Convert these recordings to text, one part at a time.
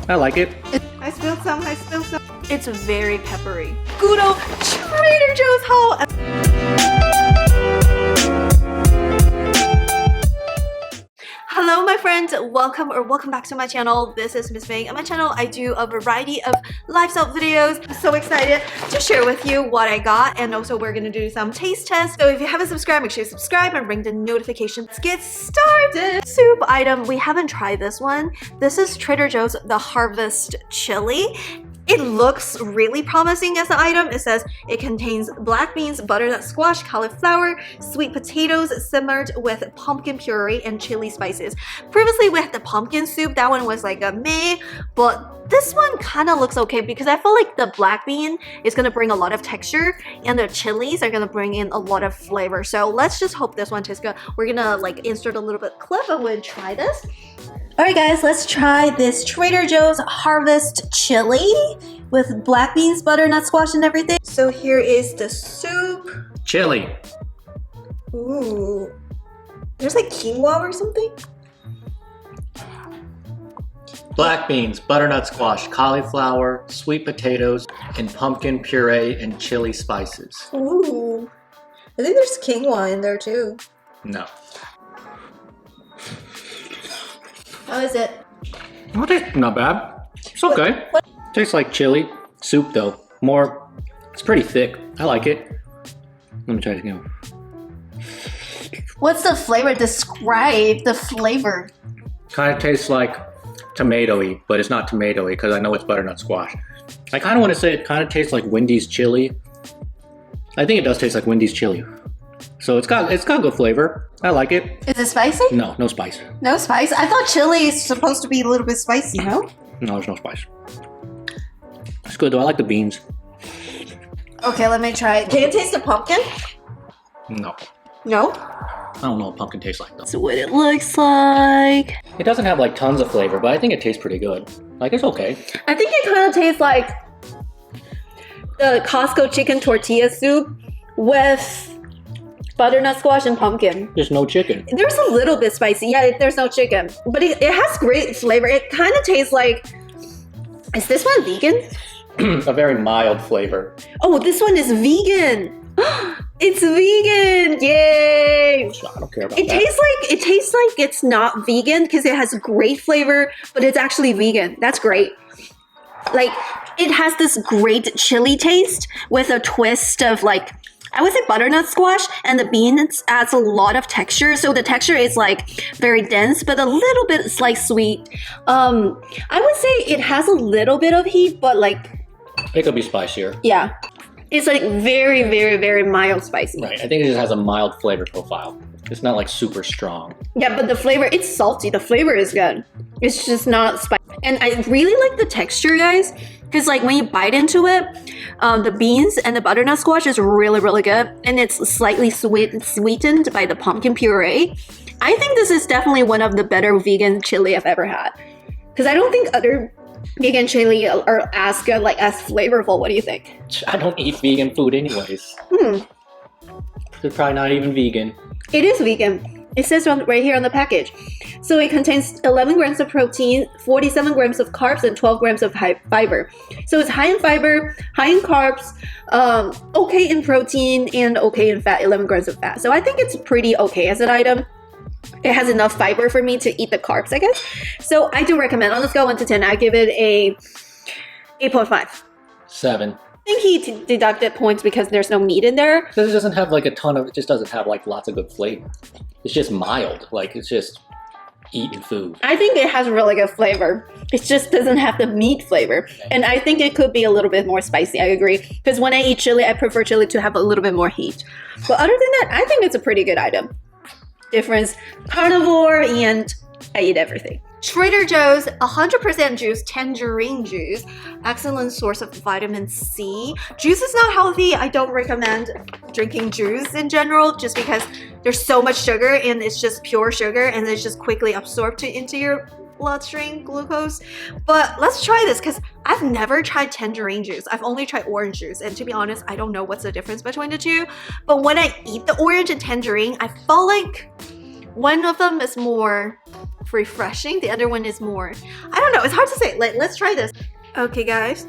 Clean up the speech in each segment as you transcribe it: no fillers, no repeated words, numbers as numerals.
I like it. I spilled some. It's very peppery. Good old Trader Joe's haul. Hello my friends, welcome back to my channel. This is Miss Ming. On my channel I do a variety of lifestyle videos. I'm so excited to share with you what I got, and also we're gonna do some taste tests. So if you haven't subscribed, make sure you subscribe and ring the notifications. Let's get started. Soup item, we haven't tried this one. This is Trader Joe's The Harvest Chili. It looks really promising as an item. It says it contains black beans, butternut squash, cauliflower, sweet potatoes simmered with pumpkin puree and chili spices. Previously we had the pumpkin soup. That one was like a meh, but this one kind of looks okay because I feel like the black bean is going to bring a lot of texture and the chilies are going to bring in a lot of flavor. So let's just hope this one tastes good. We're going to like insert a little bit of clip and we'll try this. Alright guys, let's try this Trader Joe's Harvest Chili with black beans, butternut squash, and everything. So here is the soup. Chili. Ooh. There's like quinoa or something? Black beans, butternut squash, cauliflower, sweet potatoes, and pumpkin puree and chili spices. Ooh. I think there's quinoa in there too. No. How is it? Oh, tastes not bad. It's okay. What? Tastes like chili. Soup though. More, it's pretty thick. I like it. Let me try it again. What's the flavor? Describe the flavor. Kind of tastes like tomatoey, but it's not tomatoey because I know it's butternut squash. I kind of want to say it kind of tastes like Wendy's chili. I think it does taste like Wendy's chili. So it's got good flavor. I like it. Is it spicy? No, no spice. No spice? I thought chili is supposed to be a little bit spicy, no? No, there's no spice. It's good though. I like the beans. Okay, let me try it. Can you taste the pumpkin? No. No? I don't know what pumpkin tastes like though. That's what it looks like. It doesn't have like tons of flavor, but I think it tastes pretty good. Like it's okay. I think it kind of tastes like the Costco chicken tortilla soup with butternut squash and pumpkin. There's no chicken. There's a little bit spicy. Yeah, there's no chicken. But it has great flavor. It kind of tastes like... Is this one vegan? A very mild flavor. Oh, this one is vegan. It's vegan. Yay! I don't care about It that. tastes like it's not vegan because it has great flavor, but it's actually vegan. That's great. Like, it has this great chili taste with a twist of like, I would say butternut squash, and the beans adds a lot of texture. So the texture is like very dense, but a little bit like sweet. I would say it has a little bit of heat, but like... It could be spicier. Yeah. It's like very, very, very mild spicy. Right, I think it just has a mild flavor profile. It's not like super strong. Yeah, but the flavor, it's salty. The flavor is good. It's just not spicy. And I really like the texture, guys. Because like when you bite into it, the beans and the butternut squash is really, really good. And it's slightly sweetened by the pumpkin puree. I think this is definitely one of the better vegan chili I've ever had. Because I don't think other vegan chili are as good, like as flavorful. What do you think? I don't eat vegan food anyways. They're probably not even vegan. It is vegan. It says right here on the package. So it contains 11 grams of protein, 47 grams of carbs, and 12 grams of fiber. So it's high in fiber, high in carbs, okay in protein, and okay in fat, 11 grams of fat. So I think it's pretty okay as an item. It has enough fiber for me to eat the carbs, I guess. So I do recommend. On a scale of 1 to 10, I give it a 8.5. 7. I think he deducted points because there's no meat in there. Because it doesn't have like a ton of, it just doesn't have like lots of good flavor. It's just mild, like it's just eating food. I think it has really good flavor. It just doesn't have the meat flavor. And I think it could be a little bit more spicy, I agree. Because when I eat chili, I prefer chili to have a little bit more heat. But other than that, I think it's a pretty good item. Difference, carnivore, and I eat everything. Trader Joe's 100% juice tangerine juice, excellent source of vitamin C. Juice is not healthy. I don't recommend drinking juice in general just because there's so much sugar and it's just pure sugar and it's just quickly absorbed into your bloodstream glucose. But let's try this because I've never tried tangerine juice. I've only tried orange juice, and to be honest, I don't know what's the difference between the two. But when I eat the orange and tangerine, I felt like One of them is more refreshing, the other one is more, I don't know, it's hard to say. Let's try this. Okay guys,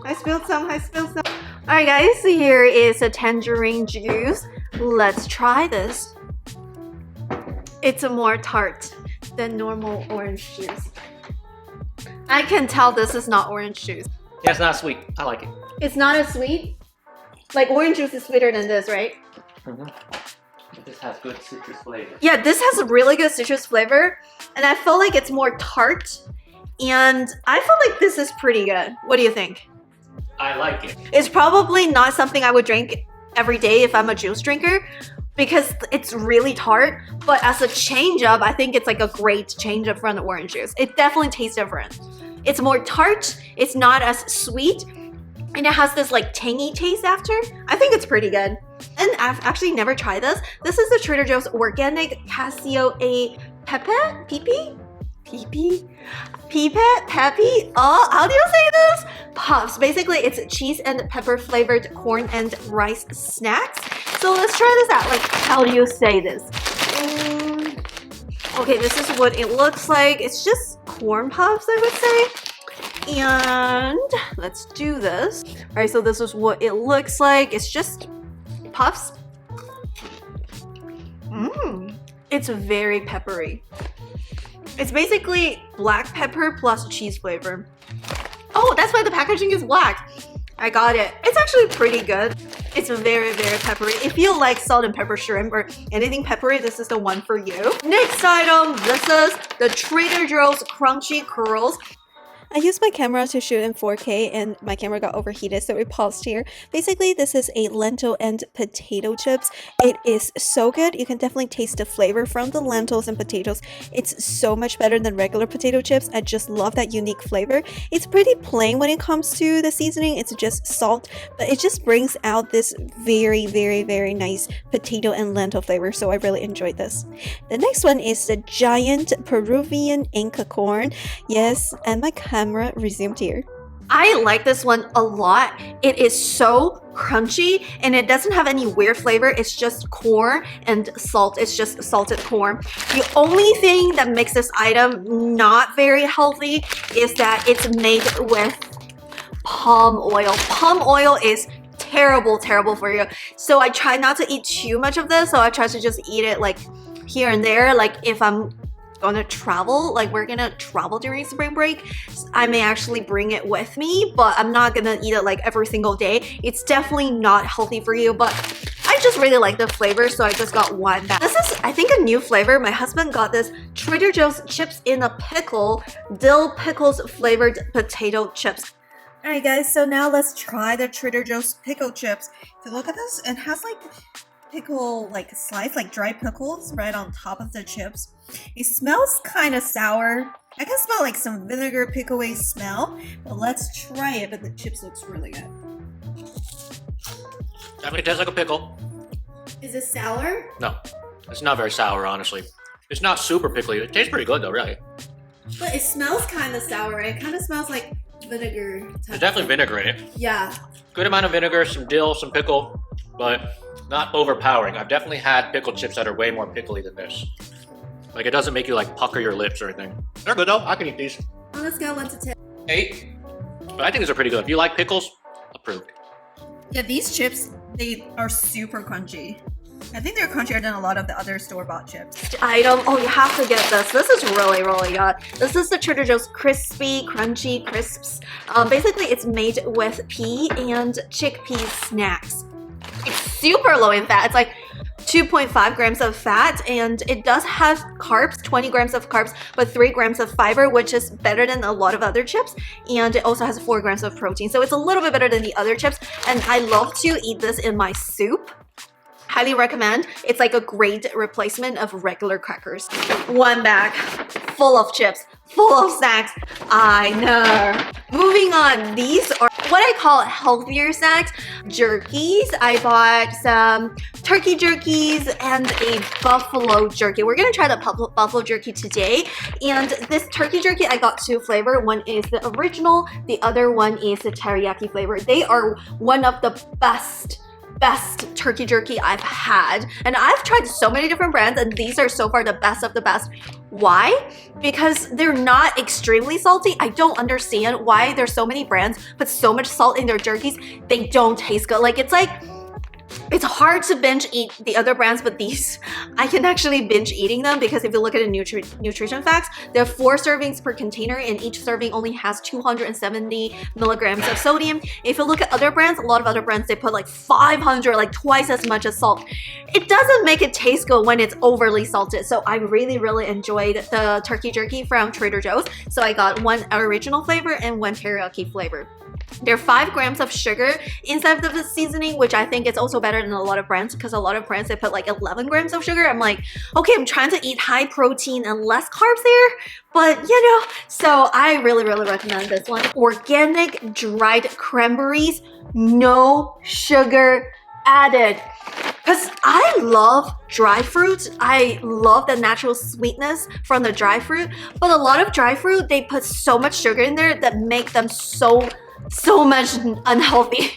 I spilled some. Alright guys, so here is a tangerine juice. Let's try this. It's a more tart than normal orange juice. I can tell this is not orange juice. Yeah, it's not sweet. I like it. It's not as sweet? Like orange juice is sweeter than this, right? Mm-hmm. This has good citrus flavor. Yeah, this has a really good citrus flavor, and I feel like it's more tart, and I feel like this is pretty good. What do you think? I like it. It's probably not something I would drink every day if I'm a juice drinker, because it's really tart, but as a change up, I think it's like a great change up from the orange juice. It definitely tastes different. It's more tart, it's not as sweet, and it has this like tangy taste after. I think it's pretty good. And I've actually never tried this. This is the Trader Joe's Organic Casio A Pepe? Oh, how do you say this? Puffs. Basically, it's cheese and pepper flavored corn and rice snacks. So let's try this out. Like, how do you say this? Okay, this is what it looks like. It's just corn puffs, I would say. And let's do this. All right, so this is what it looks like. It's just puffs. It's very peppery. It's basically black pepper plus cheese flavor. Oh, that's why the packaging is black. I got it. It's actually pretty good. It's very, very peppery. If you like salt and pepper shrimp or anything peppery, this is the one for you. Next item, this is the Trader Joe's Crunchy Curls. I used my camera to shoot in 4K and my camera got overheated, so it paused here. Basically, this is a lentil and potato chips. It is so good. You can definitely taste the flavor from the lentils and potatoes. It's so much better than regular potato chips. I just love that unique flavor. It's pretty plain when it comes to the seasoning. It's just salt, but it just brings out this very, very, very nice potato and lentil flavor, so I really enjoyed this. The next one is the giant Peruvian Inca corn. Yes, and my camera resumed here. I like this one a lot. It is so crunchy and it doesn't have any weird flavor. It's just corn and salt. It's just salted corn. The only thing that makes this item not very healthy is that it's made with palm oil. Palm oil is terrible for you. So I try not to eat too much of this. So I try to just eat it like here and there. Like if I'm gonna travel, like we're gonna travel during spring break, I may actually bring it with me, but I'm not gonna eat it like every single day. It's definitely not healthy for you, but I just really like the flavor, so I just got one. This is, I think, a new flavor. My husband got this Trader Joe's chips in a pickle, dill pickles flavored potato chips. Alright guys, so now let's try the Trader Joe's pickle chips. If you look at this, it has like pickle like slice, like dry pickles right on top of the chips. It smells kind of sour. I can smell like some vinegar pickle-y smell, but let's try it. But the chips looks really good. Definitely tastes like a pickle. Is it sour? No, it's not very sour, honestly. It's not super pickly. It tastes pretty good though, really. But it smells kind of sour. It kind of smells like vinegar. There's definitely vinegar in it. Yeah. Good amount of vinegar, some dill, some pickle, but not overpowering. I've definitely had pickle chips that are way more pickly than this. Like, it doesn't make you like pucker your lips or anything. They're good though. I can eat these. On a scale 1 to 10. 8. But I think these are pretty good. If you like pickles, approved. Yeah, these chips, they are super crunchy. I think they're crunchier than a lot of the other store-bought chips. Item. Oh, you have to get this. This is really, really good. This is the Trader Joe's Crispy Crunchy Crisps. Basically, it's made with pea and chickpea snacks. It's super low in fat. It's like 2.5 grams of fat, and it does have carbs, 20 grams of carbs, but 3 grams of fiber, which is better than a lot of other chips. And it also has 4 grams of protein, so it's a little bit better than the other chips. And I love to eat this in my soup. Highly recommend. It's like a great replacement of regular crackers. One bag full of chips, full of snacks. I know. Moving on, these are what I call healthier snacks. Jerkies. I bought some turkey jerkies and a buffalo jerky. We're gonna try the buffalo jerky today. And this turkey jerky, I got 2 flavors. One is the original, the other one is the teriyaki flavor. They are one of the best best turkey jerky I've had. And I've tried so many different brands and these are so far the best of the best. Why? Because they're not extremely salty. I don't understand why there's so many brands put so much salt in their jerkies. They don't taste good. Like it's hard to binge eat the other brands, but these, I can actually binge eating them because if you look at the nutrition facts, there are 4 servings per container and each serving only has 270 milligrams of sodium. If you look at other brands, a lot of other brands, they put like 500, like twice as much as salt. It doesn't make it taste good when it's overly salted. So I really, really enjoyed the turkey jerky from Trader Joe's. So I got 1 original flavor and 1 teriyaki flavor. There are 5 grams of sugar inside of the seasoning, which I think is also better than a lot of brands because a lot of brands, they put like 11 grams of sugar. I'm like, okay, I'm trying to eat high protein and less carbs here, but you know, so I really, really recommend this one. Organic dried cranberries, no sugar added. Because I love dry fruit. I love the natural sweetness from the dry fruit, but a lot of dry fruit, they put so much sugar in there that make them so much unhealthy.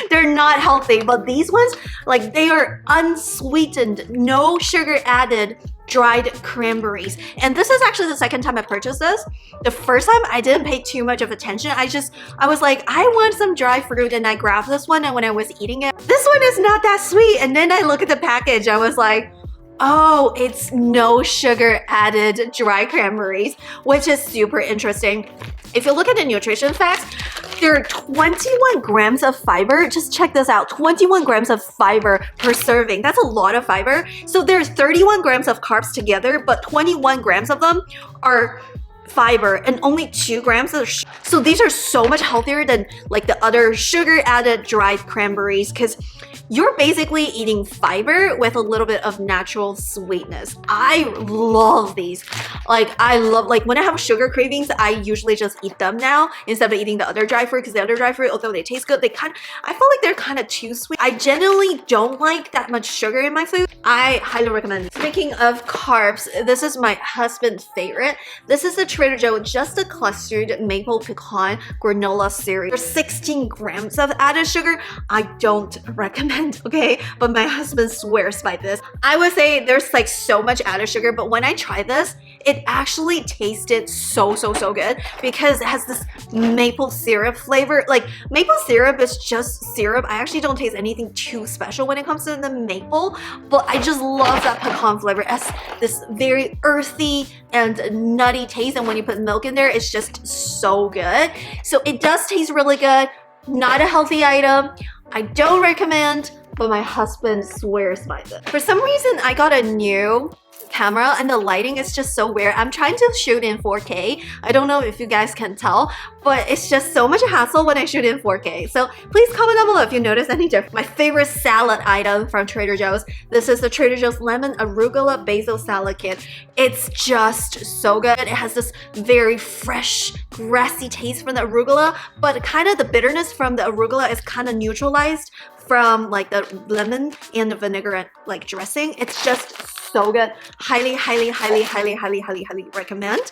They're not healthy, but these ones, like they are unsweetened, no sugar added dried cranberries. And this is actually the second time I purchased this. The first time I didn't pay too much of attention. I was like, I want some dry fruit and I grabbed this one, and when I was eating it, this one is not that sweet. And then I look at the package, I was like, oh, it's no sugar added dry cranberries, which is super interesting. If you look at the nutrition facts, there are 21 grams of fiber. Just check this out, 21 grams of fiber per serving. That's a lot of fiber. So there's 31 grams of carbs together, but 21 grams of them are fiber and only 2 grams of sugar. So these are so much healthier than like the other sugar added dried cranberries because you're basically eating fiber with a little bit of natural sweetness. I love these. Like when I have sugar cravings, I usually just eat them now instead of eating the other dry fruit because the other dry fruit, although they taste good, I feel like they're kind of too sweet. I generally don't like that much sugar in my food. I highly recommend it. Speaking of carbs, this is my husband's favorite. This is the Trader Joe Just a Clustered Maple Pecan Granola Cereal. There's 16 grams of added sugar. I don't recommend, okay? But my husband swears by this. I would say there's like so much added sugar, but when I tried this, it actually tasted so good because it has this maple syrup flavor. Like maple syrup is just syrup. I actually don't taste anything too special when it comes to the maple, but I just love that pecan flavor. It has this very earthy and nutty taste, and when you put milk in there, it's just so good. So it does taste really good. Not a healthy item. I don't recommend, but my husband swears by this. For some reason, I got a new camera and the lighting is just so weird. I'm trying to shoot in 4K. I don't know if you guys can tell, but it's just so much hassle when I shoot in 4K. So please comment down below if you notice any difference. My favorite salad item from Trader Joe's. This is the Trader Joe's Lemon Arugula Basil Salad Kit. It's just so good. It has this very fresh, grassy taste from the arugula, but kind of the bitterness from the arugula is kind of neutralized from like the lemon and the vinaigrette like dressing. It's just so good. Highly recommend.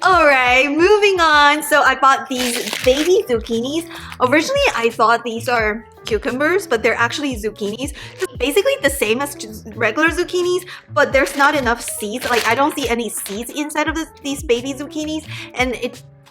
All right, moving on. So I bought these baby zucchinis. Originally, I thought these are cucumbers, but they're actually zucchinis. Basically the same as regular zucchinis, but there's not enough seeds. Like I don't see any seeds inside of these baby zucchinis, and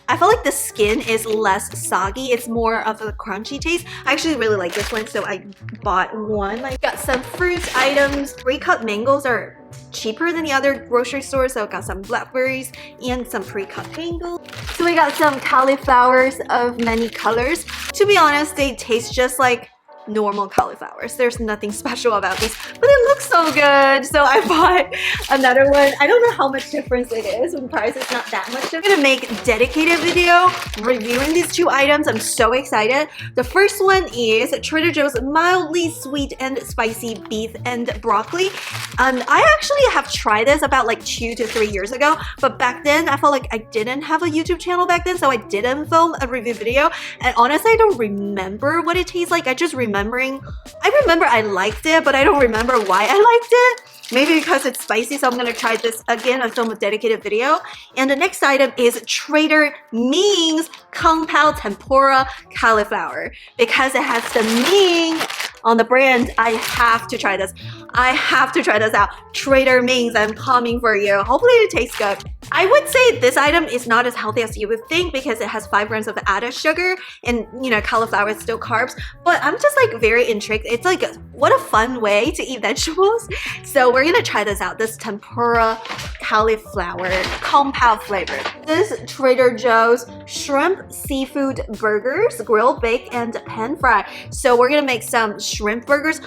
I feel like the skin is less soggy. It's more of a crunchy taste. I actually really like this one, so I bought one. I got some fruit items. Pre-cut mangoes are cheaper than the other grocery stores, so I got some blackberries and some pre-cut mangoes. So we got some cauliflowers of many colors. To be honest, they taste just like normal cauliflowers. There's nothing special about these, but it looks so good. So I bought another one. I don't know how much difference it is in price. It's not that much. I'm gonna make a dedicated video reviewing these 2 items. I'm so excited. The first one is Trader Joe's mildly sweet and spicy beef and broccoli. I actually have tried this about like 2 to 3 years ago, but back then I felt like I didn't have a YouTube channel back then, so I didn't film a review video. And honestly, I don't remember what it tastes like. I remember I liked it, but I don't remember why I liked it. Maybe because it's spicy, so I'm gonna try this again and film a dedicated video. And the next item is Trader Ming's Kung Pao Tempura Cauliflower, because it has the Ming on the brand, I have to try this. I have to try this out. Trader Ming's, I'm coming for you. Hopefully it tastes good. I would say this item is not as healthy as you would think because it has 5 grams of added sugar and, you know, cauliflower is still carbs, but I'm just like very intrigued. It's like, what a fun way to eat vegetables. So we're gonna try this out. This tempura cauliflower compound flavor. This Trader Joe's shrimp seafood burgers, grilled, baked, and pan fried. So we're gonna make some shrimp burgers.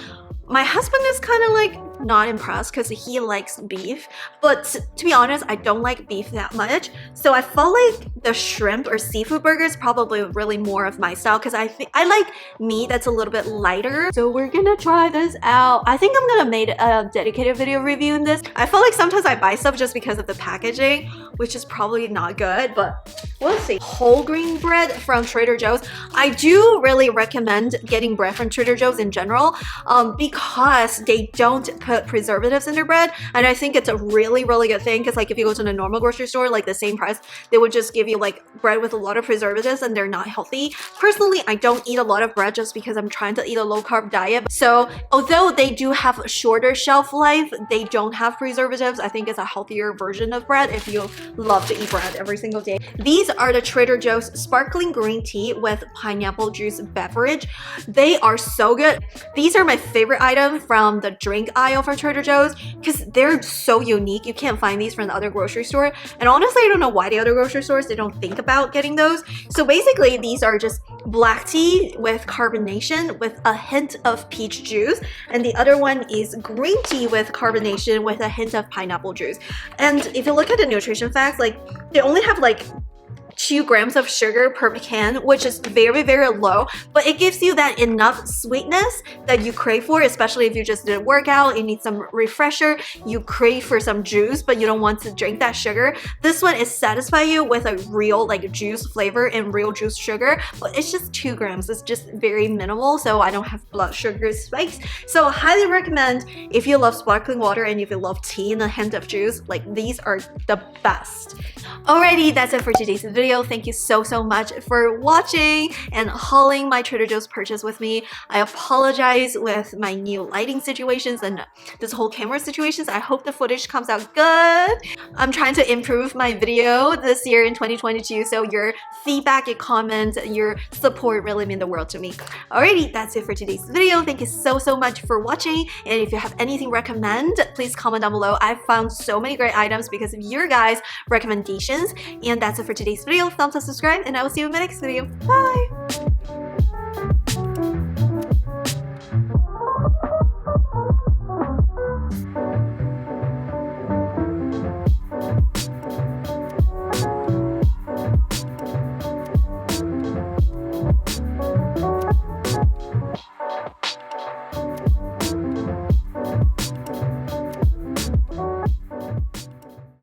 My husband is kind of like not impressed because he likes beef, but to be honest, I don't like beef that much. So I felt like the shrimp or seafood burger is probably really more of my style because I like meat that's a little bit lighter. So we're gonna try this out. I think I'm gonna make a dedicated video reviewing this. I feel like sometimes I buy stuff just because of the packaging, which is probably not good, but we'll see. Whole grain bread from Trader Joe's. I do really recommend getting bread from Trader Joe's in general because they don't put preservatives in their bread, and I think it's a really good thing because like if you go to the normal grocery store, like the same price, they would just give you like bread with a lot of preservatives and they're not healthy. Personally, I don't eat a lot of bread just because I'm trying to eat a low carb diet. So although they do have a shorter shelf life, they don't have preservatives. I think it's a healthier version of bread if you love to eat bread every single day. These are the Trader Joe's sparkling green tea with pineapple juice beverage. They are so good. These are my favorite item from the drink aisle for Trader Joe's because they're so unique. You can't find these from the other grocery store, and honestly I don't know why the other grocery stores they don't think about getting those. So basically these are just black tea with carbonation with a hint of peach juice, and the other one is green tea with carbonation with a hint of pineapple juice. And if you look at the nutrition facts, like they only have like 2 grams of sugar per can, which is very low, but it gives you that enough sweetness that you crave for, especially if you just did a workout, you need some refresher, you crave for some juice, but you don't want to drink that sugar. This one is satisfy you with a real like juice flavor and real juice sugar, but it's just 2 grams. It's just very minimal, so I don't have blood sugar spikes. So I highly recommend if you love sparkling water and if you love tea and a hint of juice, like these are the best. Alrighty, that's it for today's video. Thank you so much for watching and hauling my Trader Joe's purchase with me. I apologize with my new lighting situations and this whole camera situations. I hope the footage comes out good. I'm trying to improve my video this year in 2022, so your feedback, your comments, your support really mean the world to me. Alrighty, that's it for today's video. Thank you so much for watching, and if you have anything to recommend, please comment down below. I've found so many great items because of your guys' recommendations. And that's it for today's video. Thumbs up, subscribe, and I will see you in my next video. Bye!